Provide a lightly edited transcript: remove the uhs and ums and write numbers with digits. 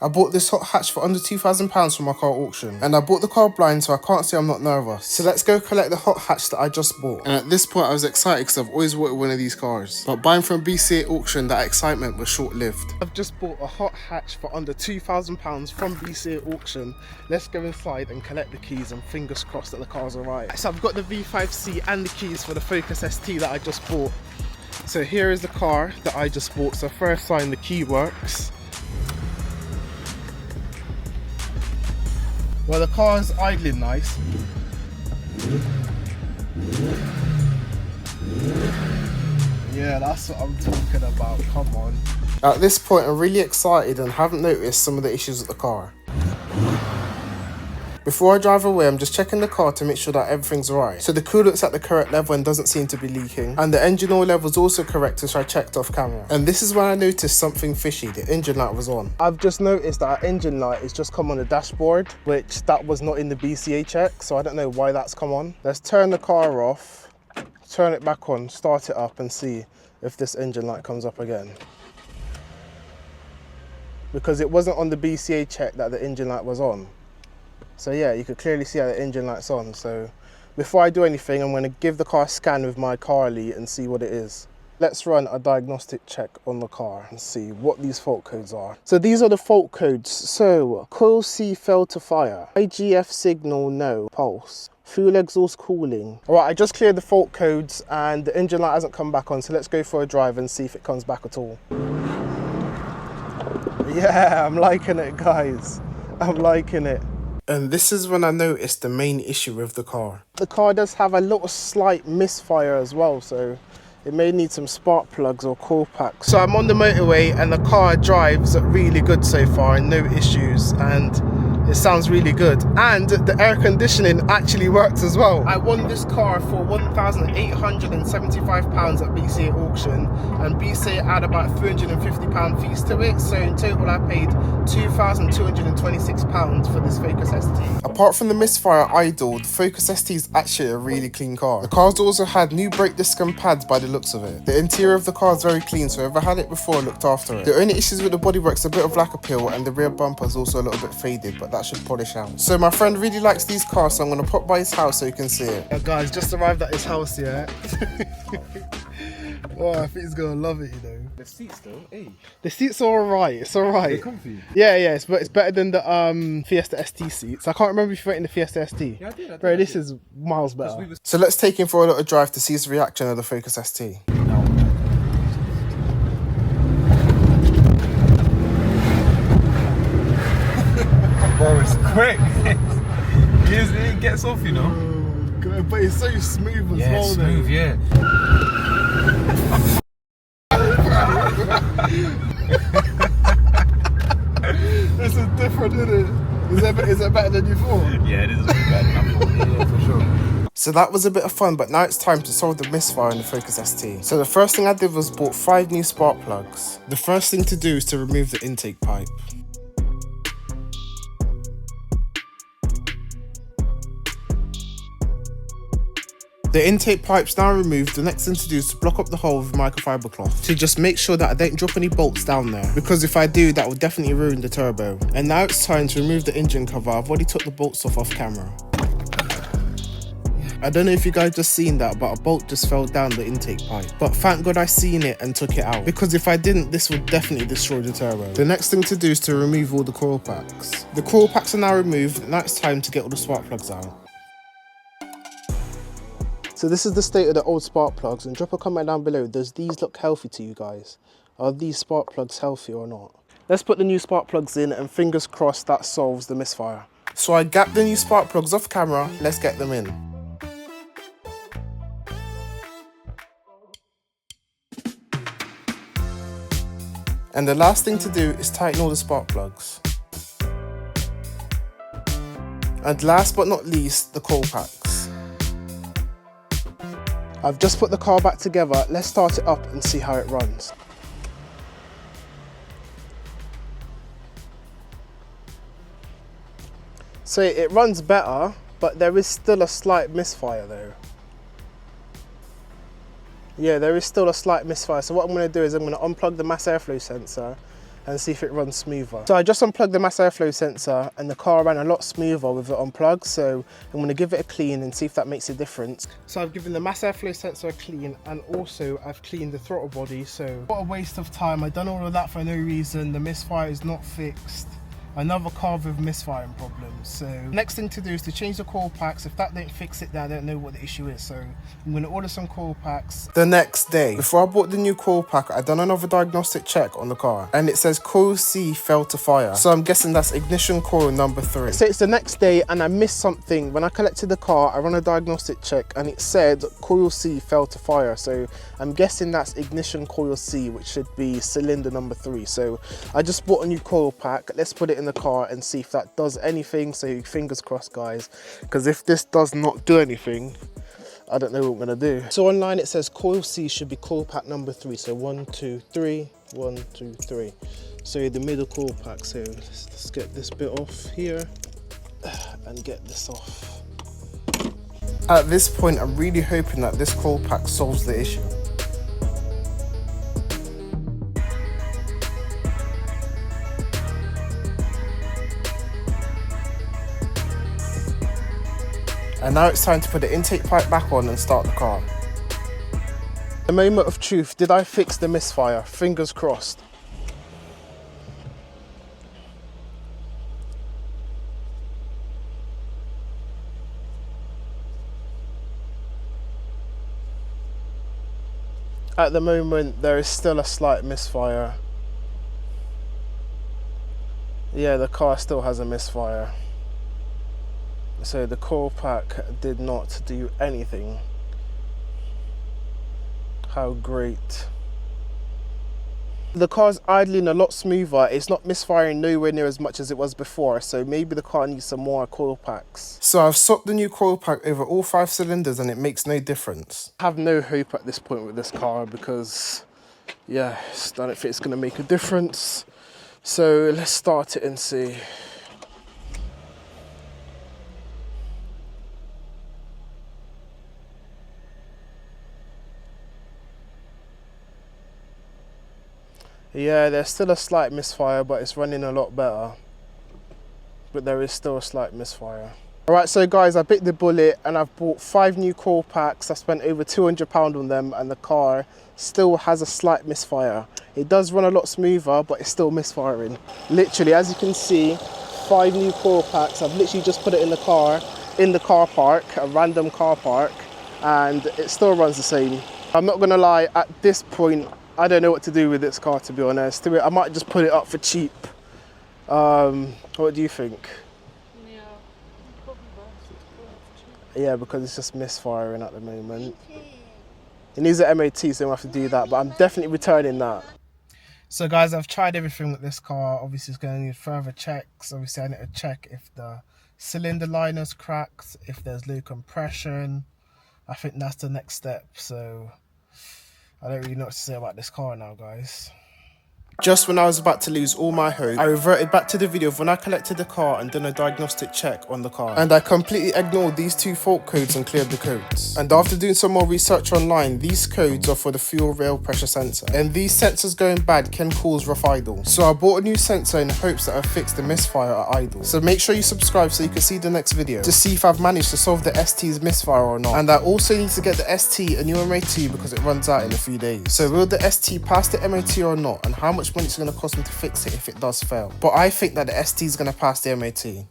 I bought this hot hatch for under £2,000 from my car auction, and I bought the car blind so I can't say I'm not nervous. So let's go collect the hot hatch that I just bought. And at this point I was excited because I've always wanted one of these cars. But buying from BCA auction, that excitement was short-lived. I've just bought a hot hatch for under £2,000 from BCA auction. Let's go inside and collect the keys and fingers crossed that the car's alright. So I've got the V5C and the keys for the Focus ST that I just bought. So here is the car that I just bought. So first sign, the key works. Well, the car's idling nice. Yeah, that's what I'm talking about, come on. At this point, I'm really excited and haven't noticed some of the issues with the car. Before I drive away, I'm just checking the car to make sure that everything's alright. So the coolant's at the correct level and doesn't seem to be leaking. And the engine oil level's also correct, which I checked off camera. And this is when I noticed something fishy. The engine light was on. I've just noticed that our engine light has just come on the dashboard, which that was not in the BCA check. So I don't know why that's come on. Let's turn the car off, turn it back on, start it up and see if this engine light comes up again. Because it wasn't on the BCA check that the engine light was on. So yeah, you could clearly see how the engine light's on. So before I do anything, I'm going to give the car a scan with my car elite and see what it is. Let's run a diagnostic check on the car and see what these fault codes are. So these are the fault codes. So coil C failed to fire, IGF signal no, pulse, fuel exhaust cooling. All right, I just cleared the fault codes and the engine light hasn't come back on. So let's go for a drive and see if it comes back at all. Yeah, I'm liking it, guys. I'm liking it. And this is when I noticed the main issue with the car. The car does have a little slight misfire as well, so it may need some spark plugs or coil packs. So I'm on the motorway and the car drives really good so far and no issues, and it sounds really good. And the air conditioning actually works as well. I won this car for £1,875 at BCA auction, and BCA add about £350 fees to it. So in total I paid £2,226 for this Focus ST. Apart from the misfire idle, the Focus ST is actually a really clean car. The car's also had new brake disc and pads by the looks of it. The interior of the car is very clean, so whoever had it before looked after it. The only issues with the bodywork's a bit of lacquer peel and the rear bumper is also a little bit faded, but that should polish out. So my friend really likes these cars, so I'm going to pop by his house so you can see it. Guys, just arrived at his house, yeah. Oh, I think he's going to love it, you know. The seats though, hey. The seats are alright, it's alright. They're comfy. Yeah, it's better than the Fiesta ST seats. I can't remember if you went in the Fiesta ST. Yeah, I did. Bro, this is miles better. So let's take him for a little drive to see his reaction of the Focus ST. Bro, it's quick. It gets off, you know. Oh, but it's so smooth as well. Smooth, though. Yeah. This is different, isn't it? Is it better than you thought? Yeah, it is a bit better than I thought. Yeah, for sure. So that was a bit of fun, but now it's time to solve the misfire in the Focus ST. So the first thing I did was bought 5 new spark plugs. The first thing to do is to remove the intake pipe. The intake pipe's now removed. The next thing to do is to block up the hole with microfiber cloth to just make sure that I don't drop any bolts down there, because if I do, that would definitely ruin the turbo. And now it's time to remove the engine cover. I've already took the bolts off camera. I don't know if you guys just seen that, but a bolt just fell down the intake pipe. But thank God I seen it and took it out, because if I didn't, this would definitely destroy the turbo. The next thing to do is to remove all the coil packs. The coil packs are now removed. Now it's time to get all the spark plugs out. So this is the state of the old spark plugs, and drop a comment down below, does these look healthy to you guys? Are these spark plugs healthy or not? Let's put the new spark plugs in and fingers crossed that solves the misfire. So I gapped the new spark plugs off camera, let's get them in. And the last thing to do is tighten all the spark plugs. And last but not least, the coil packs. I've just put the car back together. Let's start it up and see how it runs. So it runs better, but there is still a slight misfire though. Yeah, there is still a slight misfire. So what I'm going to do is I'm going to unplug the mass airflow sensor and see if it runs smoother. So I just unplugged the mass airflow sensor and the car ran a lot smoother with it unplugged. So I'm gonna give it a clean and see if that makes a difference. So I've given the mass airflow sensor a clean, and also I've cleaned the throttle body. So what a waste of time. I've done all of that for no reason. The misfire is not fixed. Another car with misfiring problems. So next thing to do is to change the coil packs. If that don't fix it, then I don't know what the issue is. So I'm going to order some coil packs. The next day, before I bought the new coil pack, I done another diagnostic check on the car, and it says coil C fell to fire. So I'm guessing that's ignition coil number 3. So it's the next day and I missed something. When I collected the car, I ran a diagnostic check and it said coil C fell to fire. So I'm guessing that's ignition coil C, which should be cylinder number 3. So I just bought a new coil pack. Let's put it in the car and see if that does anything. So fingers crossed, guys, because if this does not do anything, I don't know what I'm gonna do. So online it says coil C should be coil pack number 3. So 1, 2, 3, 1, 2, 3. So the middle coil pack. So let's get this bit off here and get this off. At this point, I'm really hoping that this coil pack solves the issue. And now it's time to put the intake pipe back on and start the car. The moment of truth, did I fix the misfire? Fingers crossed. At the moment, there is still a slight misfire. Yeah, the car still has a misfire. So the coil pack did not do anything. How great. The car's idling a lot smoother. It's not misfiring nowhere near as much as it was before. So maybe the car needs some more coil packs. So I've swapped the new coil pack over all 5 cylinders and it makes no difference. I have no hope at this point with this car because, yeah, I don't think it's going to make a difference. So let's start it and see. Yeah, there's still a slight misfire, but it's running a lot better. But there is still a slight misfire. Alright, so guys, I bit the bullet and I've bought 5 new coil packs. I spent over £200 on them and the car still has a slight misfire. It does run a lot smoother, but it's still misfiring. Literally, as you can see, 5 new coil packs. I've literally just put it in the car park, a random car park, and it still runs the same. I'm not gonna lie, at this point, I don't know what to do with this car, to be honest. I might just put it up for cheap. What do you think? Yeah, probably best to put it up for cheap. Yeah, because it's just misfiring at the moment. It needs an MOT, so we'll have to do that, but I'm definitely returning that. So guys, I've tried everything with this car. Obviously, it's going to need further checks. Obviously, I need to check if the cylinder liner's cracked, if there's low compression. I think that's the next step, so I don't really know what to say about this car now, guys. Just when I was about to lose all my hope, I reverted back to the video of when I collected the car and done a diagnostic check on the car. And I completely ignored these 2 fault codes and cleared the codes. And after doing some more research online, these codes are for the fuel rail pressure sensor. And these sensors going bad can cause rough idle. So I bought a new sensor in hopes that I'll fix the misfire at idle. So make sure you subscribe so you can see the next video to see if I've managed to solve the ST's misfire or not. And I also need to get the ST a new MOT because it runs out in a few days. So will the ST pass the MOT or not? And how much money it's going to cost me to fix it if it does fail? But I think that the ST is going to pass the MOT.